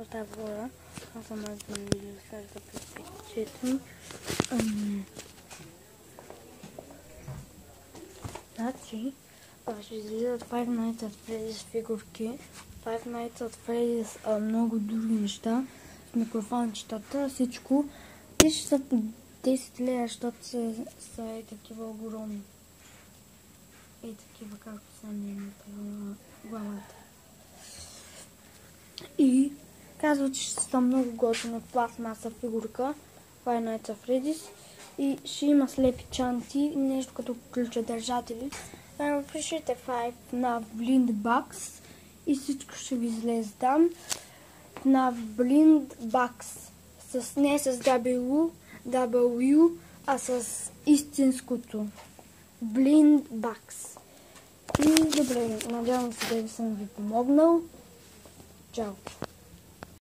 какво става хора. Аз съм аз на видео сега да пресечетим. Значи, ще излизат Five Nights at Freddy's фигурки. Five Nights at Freddy's много други неща. С микрофончетата, всичко. Те ще са по 10 лея, защото са и такива огромни. И такива, както са на главата. И казва, че ще са много готина пластмаса фигурка. Five Nights at Freddy's. И ще има слепи чанти, нещо като ключодържатели. Пишете Five на Blind Box и всичко ще ви излезе там. На Blind Box. Не с W, а с истинското. Blind Box. И добре, надявам се да ви съм ви помогнал. Чао!